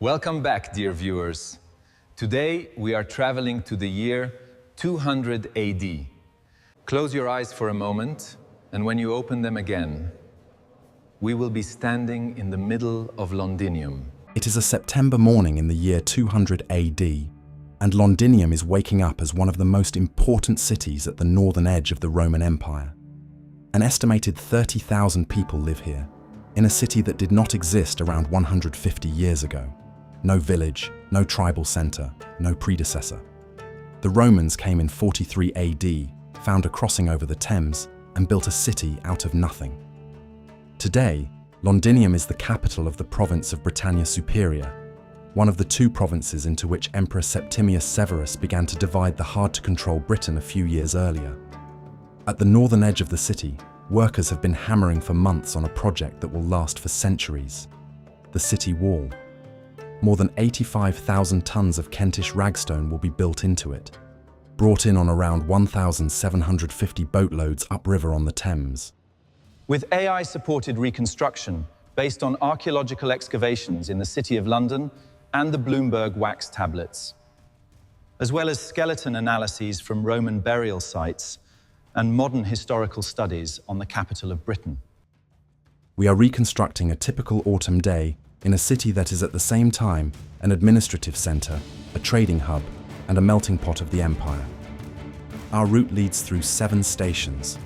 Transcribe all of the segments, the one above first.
Welcome back, dear viewers. Today we are traveling to the year 200 AD. Close your eyes for a moment, and when you open them again, we will be standing in the middle of Londinium. It is a September morning in the year 200 AD, and Londinium is waking up as one of the most important cities at the northern edge of the Roman Empire. An estimated 30,000 people live here, in a city that did not exist around 150 years ago. No village, no tribal center, no predecessor. The Romans came in 43 AD, found a crossing over the Thames, and built a city out of nothing. Today, Londinium is the capital of the province of Britannia Superior, one of the two provinces into which Emperor Septimius Severus began to divide the hard-to-control Britain a few years earlier. At the northern edge of the city, workers have been hammering for months on a project that will last for centuries: the city wall. More than 85,000 tons of Kentish ragstone will be built into it, brought in on around 1,750 boatloads upriver on the Thames. With AI-supported reconstruction based on archaeological excavations in the City of London and the Bloomberg wax tablets, as well as skeleton analyses from Roman burial sites and modern historical studies on the capital of Britain. We are reconstructing a typical autumn day in a city that is at the same time an administrative centre, a trading hub, and a melting pot of the empire. Our route leads through 7 stations,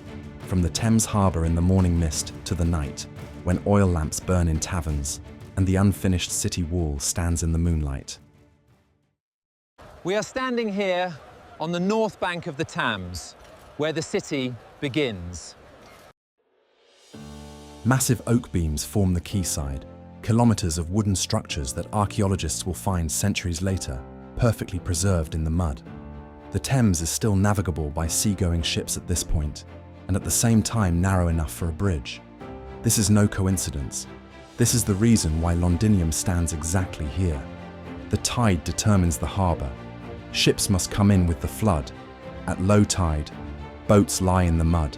from the Thames harbour in the morning mist to the night, when oil lamps burn in taverns and the unfinished city wall stands in the moonlight. We are standing here on the north bank of the Thames, where the city begins. Massive oak beams form the quayside, kilometres of wooden structures that archaeologists will find centuries later, perfectly preserved in the mud. The Thames is still navigable by seagoing ships at this point, and at the same time narrow enough for a bridge. This is no coincidence. This is the reason why Londinium stands exactly here. The tide determines the harbour. Ships must come in with the flood. At low tide, boats lie in the mud,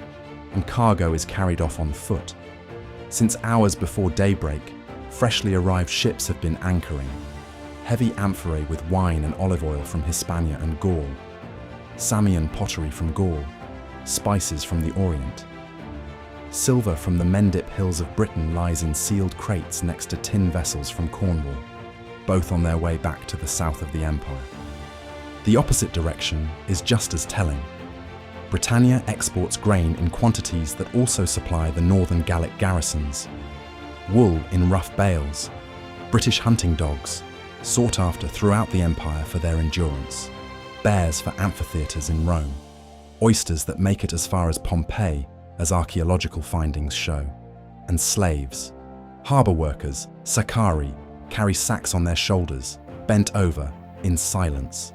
and cargo is carried off on foot. Since hours before daybreak, freshly arrived ships have been anchoring. Heavy amphorae with wine and olive oil from Hispania and Gaul, Samian pottery from Gaul, spices from the Orient. Silver from the Mendip Hills of Britain lies in sealed crates next to tin vessels from Cornwall, both on their way back to the south of the empire. The opposite direction is just as telling. Britannia exports grain in quantities that also supply the northern Gallic garrisons. Wool in rough bales, British hunting dogs, sought after throughout the empire for their endurance, bears for amphitheatres in Rome, oysters that make it as far as Pompeii, as archaeological findings show, and slaves. Harbour workers, Sakari, carry sacks on their shoulders, bent over, in silence.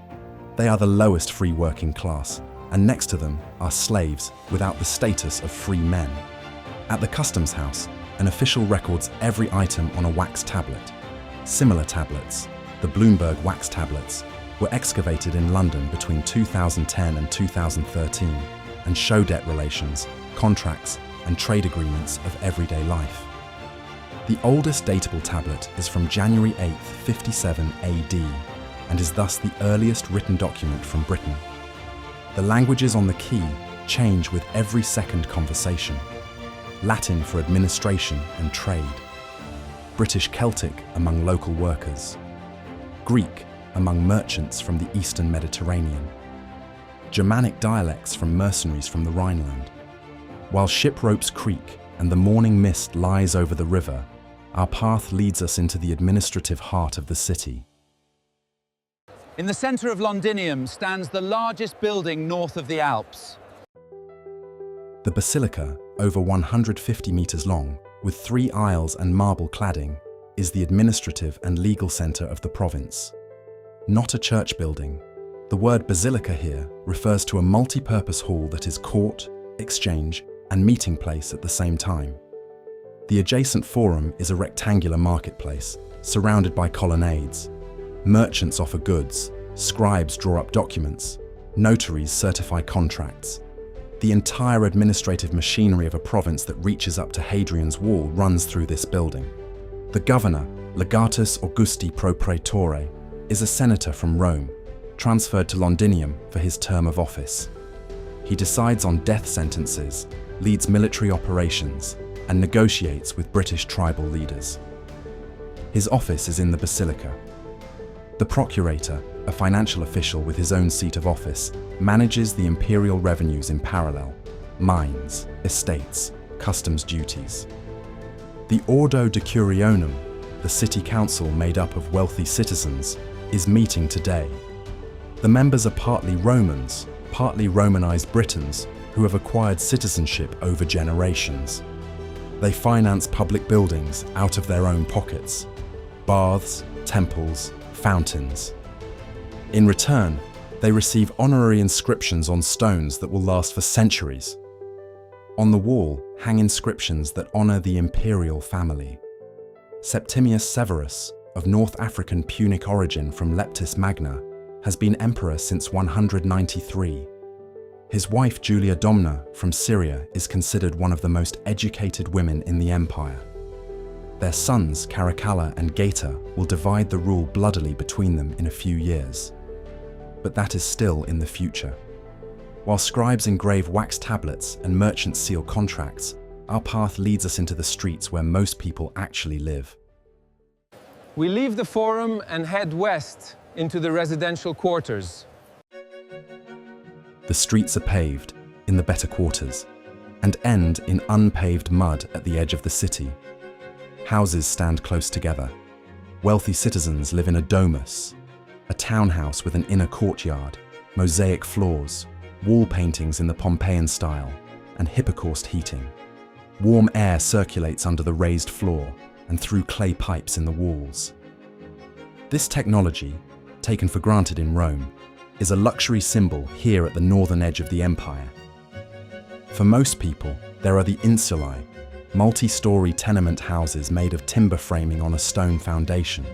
They are the lowest free working class, and next to them are slaves without the status of free men. At the customs house, an official records every item on a wax tablet. Similar tablets, the Bloomberg wax tablets, were excavated in London between 2010 and 2013 and show debt relations, contracts, and trade agreements of everyday life. The oldest datable tablet is from January 8, 57 AD, and is thus the earliest written document from Britain. The languages on the key change with every second conversation. Latin for administration and trade, British Celtic among local workers, Greek among merchants from the eastern Mediterranean, Germanic dialects from mercenaries from the Rhineland. While ship ropes creak and the morning mist lies over the river, our path leads us into the administrative heart of the city. In the centre of Londinium stands the largest building north of the Alps. The basilica, over 150 metres long, with 3 aisles and marble cladding, is the administrative and legal centre of the province. Not a church building. The word basilica here refers to a multi-purpose hall that is court, exchange, and meeting place at the same time. The adjacent forum is a rectangular marketplace, surrounded by colonnades. Merchants offer goods, scribes draw up documents, notaries certify contracts. The entire administrative machinery of a province that reaches up to Hadrian's Wall runs through this building. The governor, Legatus Augusti pro praetore, is a senator from Rome, transferred to Londinium for his term of office. He decides on death sentences, leads military operations, and negotiates with British tribal leaders. His office is in the Basilica. The procurator, a financial official with his own seat of office, manages the imperial revenues in parallel: mines, estates, customs duties. The Ordo Decurionum, the city council made up of wealthy citizens, is meeting today. The members are partly Romans, partly Romanized Britons who have acquired citizenship over generations. They finance public buildings out of their own pockets: baths, temples, fountains. In return, they receive honorary inscriptions on stones that will last for centuries. On the wall hang inscriptions that honor the imperial family. Septimius Severus, of North African Punic origin from Leptis Magna, has been emperor since 193. His wife Julia Domna from Syria is considered one of the most educated women in the empire. Their sons, Caracalla and Gaeta, will divide the rule bloodily between them in a few years. But that is still in the future. While scribes engrave wax tablets and merchants seal contracts, our path leads us into the streets where most people actually live. We leave the Forum and head west into the residential quarters. The streets are paved, in the better quarters, and end in unpaved mud at the edge of the city. Houses stand close together. Wealthy citizens live in a domus, a townhouse with an inner courtyard, mosaic floors, wall paintings in the Pompeian style, and hypocaust heating. Warm air circulates under the raised floor and through clay pipes in the walls. This technology, taken for granted in Rome, is a luxury symbol here at the northern edge of the empire. For most people, there are the insulae, multi-story tenement houses made of timber framing on a stone foundation,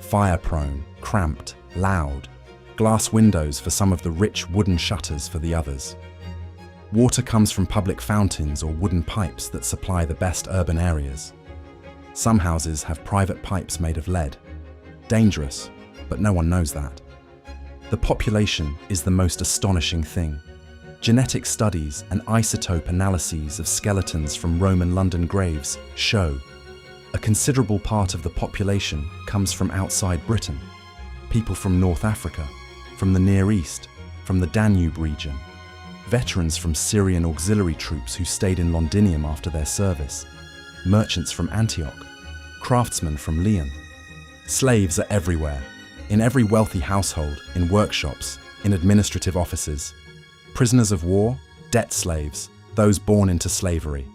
fire-prone, cramped, loud, glass windows for some of the rich wooden shutters for the others. Water comes from public fountains or wooden pipes that supply the best urban areas. Some houses have private pipes made of lead. Dangerous, but no one knows that. The population is the most astonishing thing. Genetic studies and isotope analyses of skeletons from Roman London graves show a considerable part of the population comes from outside Britain. People from North Africa, from the Near East, from the Danube region. Veterans from Syrian auxiliary troops who stayed in Londinium after their service. Merchants from Antioch. Craftsmen from Lyon. Slaves are everywhere, in every wealthy household, in workshops, in administrative offices. Prisoners of war, debt slaves, those born into slavery.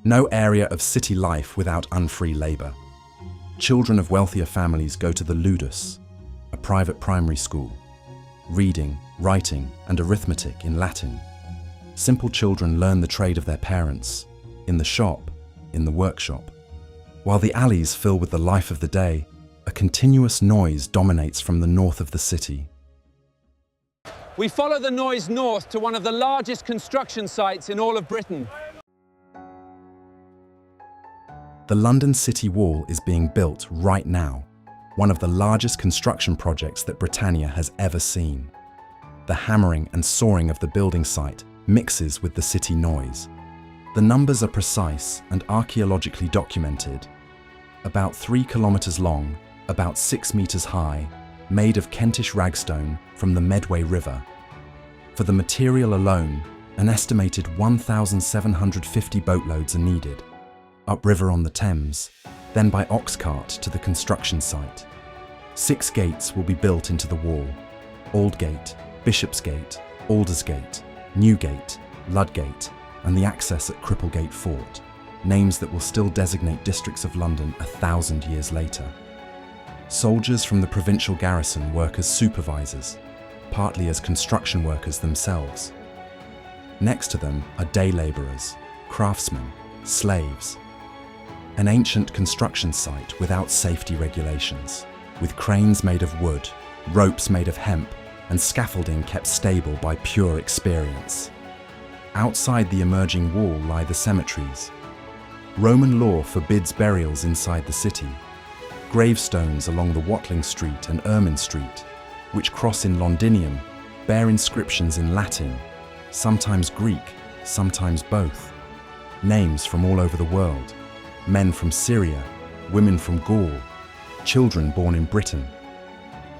No area of city life without unfree labor. Children of wealthier families go to the Ludus, a private primary school. Reading, writing, and arithmetic in Latin. Simple children learn the trade of their parents, in the shop, in the workshop. While the alleys fill with the life of the day, a continuous noise dominates from the north of the city. We follow the noise north to one of the largest construction sites in all of Britain. The London City Wall is being built right now, one of the largest construction projects that Britannia has ever seen. The hammering and sawing of the building site mixes with the city noise. The numbers are precise and archaeologically documented. About 3 kilometers long, about 6 meters high, made of Kentish ragstone from the Medway River. For the material alone, an estimated 1,750 boatloads are needed, upriver on the Thames, then by ox cart to the construction site. 6 gates will be built into the wall: Aldgate, Bishopsgate, Aldersgate, Newgate, Ludgate, and the access at Cripplegate Fort, names that will still designate districts of London 1,000 years later. Soldiers from the provincial garrison work as supervisors, partly as construction workers themselves. Next to them are day labourers, craftsmen, slaves. An ancient construction site without safety regulations, with cranes made of wood, ropes made of hemp, and scaffolding kept stable by pure experience. Outside the emerging wall lie the cemeteries. Roman law forbids burials inside the city. Gravestones along the Watling Street and Ermine Street, which cross in Londinium, bear inscriptions in Latin, sometimes Greek, sometimes both. Names from all over the world, men from Syria, women from Gaul, children born in Britain.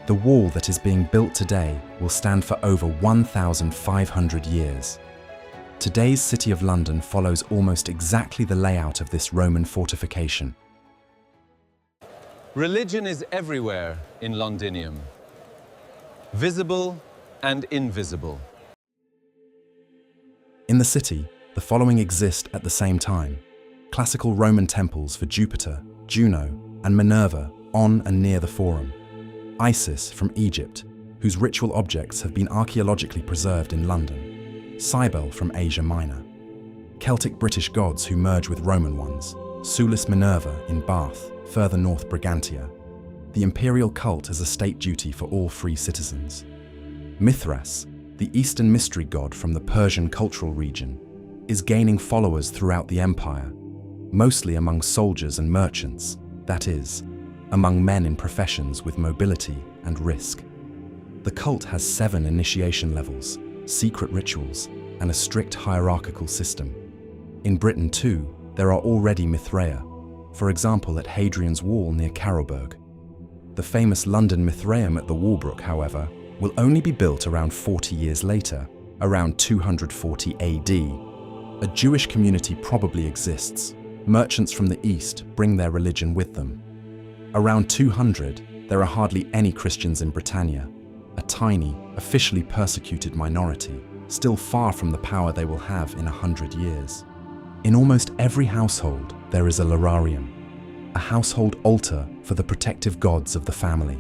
The wall that is being built today will stand for over 1,500 years. Today's City of London follows almost exactly the layout of this Roman fortification. Religion is everywhere in Londinium, visible and invisible. In the city, the following exist at the same time. Classical Roman temples for Jupiter, Juno, and Minerva on and near the Forum. Isis from Egypt, whose ritual objects have been archaeologically preserved in London. Cybele from Asia Minor. Celtic British gods who merge with Roman ones. Sulis Minerva in Bath, further north Brigantia. The imperial cult as a state duty for all free citizens. Mithras, the Eastern mystery god from the Persian cultural region, is gaining followers throughout the empire, mostly among soldiers and merchants, that is, among men in professions with mobility and risk. The cult has 7 initiation levels, secret rituals, and a strict hierarchical system. In Britain too, there are already Mithraea, for example at Hadrian's Wall near Carroburg. The famous London Mithraeum at the Walbrook, however, will only be built around 40 years later, around 240 AD. A Jewish community probably exists. Merchants from the East bring their religion with them. Around 200, there are hardly any Christians in Britannia, a tiny, officially persecuted minority, still far from the power they will have in 100 years. In almost every household, there is a lararium, a household altar for the protective gods of the family.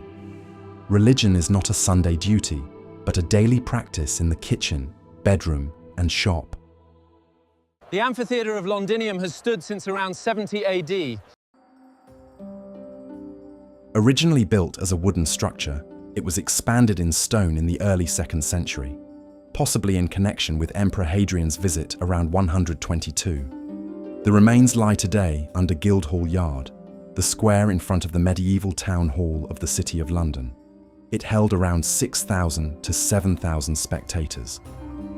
Religion is not a Sunday duty, but a daily practice in the kitchen, bedroom, and shop. The amphitheatre of Londinium has stood since around 70 AD. Originally built as a wooden structure, it was expanded in stone in the early 2nd century, possibly in connection with Emperor Hadrian's visit around 122. The remains lie today under Guildhall Yard, the square in front of the medieval town hall of the City of London. It held around 6,000 to 7,000 spectators,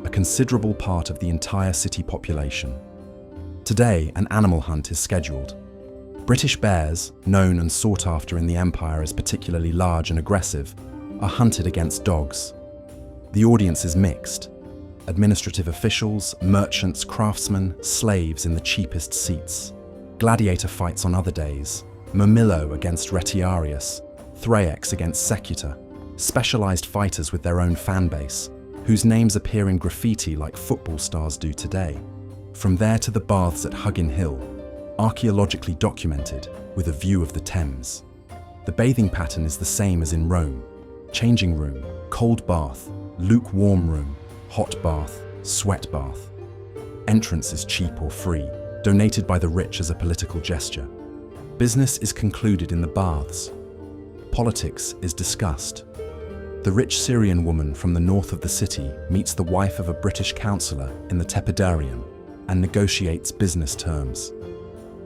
a considerable part of the entire city population. Today, an animal hunt is scheduled. British bears, known and sought after in the empire as particularly large and aggressive, are hunted against dogs. The audience is mixed. Administrative officials, merchants, craftsmen, slaves in the cheapest seats. Gladiator fights on other days. Murmillo against Retiarius, Thraex against Secutor, specialized fighters with their own fan base, whose names appear in graffiti like football stars do today. From there to the baths at Huggin Hill, archaeologically documented with a view of the Thames. The bathing pattern is the same as in Rome. Changing room, cold bath, lukewarm room, hot bath, sweat bath. Entrance is cheap or free, donated by the rich as a political gesture. Business is concluded in the baths. Politics is discussed. The rich Syrian woman from the north of the city meets the wife of a British councillor in the tepidarium and negotiates business terms.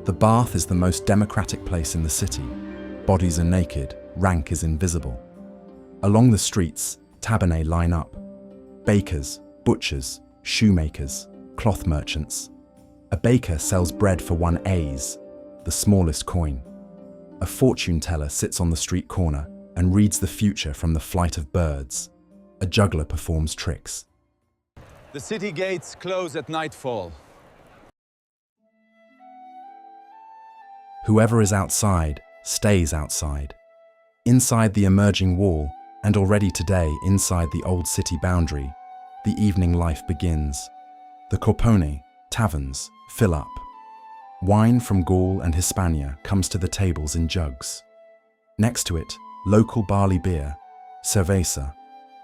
The bath is the most democratic place in the city. Bodies are naked, rank is invisible. Along the streets, tabernae line up. Bakers, butchers, shoemakers, cloth merchants. A baker sells bread for 1 aes, the smallest coin. A fortune teller sits on the street corner and reads the future from the flight of birds. A juggler performs tricks. The city gates close at nightfall. Whoever is outside stays outside. Inside the emerging wall, and already today inside the old city boundary, the evening life begins. The corpone, taverns, fill up. Wine from Gaul and Hispania comes to the tables in jugs. Next to it, local barley beer, cerveza,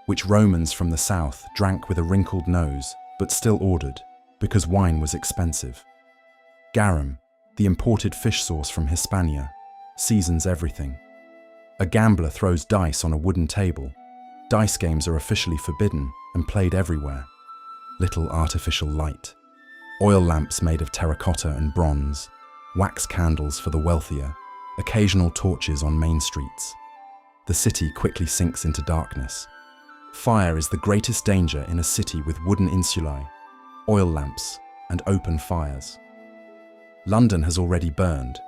which Romans from the south drank with a wrinkled nose, but still ordered, because wine was expensive. Garum, the imported fish sauce from Hispania, seasons everything. A gambler throws dice on a wooden table. Dice games are officially forbidden and played everywhere. Little artificial light. Oil lamps made of terracotta and bronze. Wax candles for the wealthier. occasional torches on main streets. The city quickly sinks into darkness. Fire is the greatest danger in a city with wooden insulae, oil lamps, and open fires. London has already burned,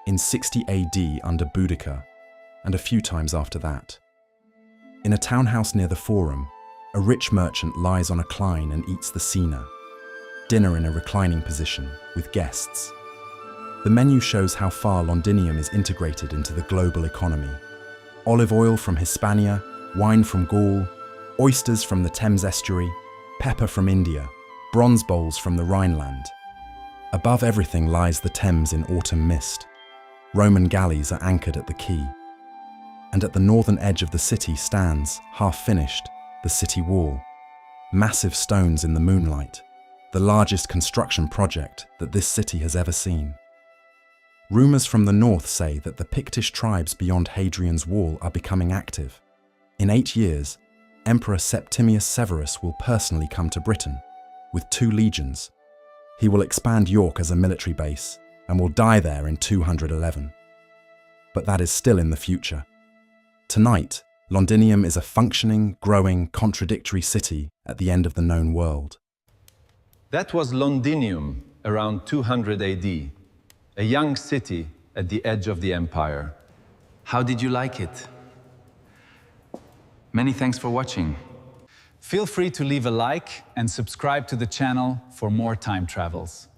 in 60 AD under Boudicca, and a few times after that. In a townhouse near the Forum, a rich merchant lies on a cline and eats the cena, dinner in a reclining position, with guests. The menu shows how far Londinium is integrated into the global economy. Olive oil from Hispania, wine from Gaul, oysters from the Thames estuary, pepper from India, bronze bowls from the Rhineland. Above everything lies the Thames in autumn mist. Roman galleys are anchored at the quay. And at the northern edge of the city stands, half-finished, the city wall. Massive stones in the moonlight, the largest construction project that this city has ever seen. Rumours from the north say that the Pictish tribes beyond Hadrian's Wall are becoming active. In 8 years, Emperor Septimius Severus will personally come to Britain, with 2 legions. He will expand York as a military base, and will die there in 211. But that is still in the future. Tonight, Londinium is a functioning, growing, contradictory city at the end of the known world. That was Londinium around 200 AD, a young city at the edge of the empire. How did you like it? Many thanks for watching. Feel free to leave a like and subscribe to the channel for more time travels.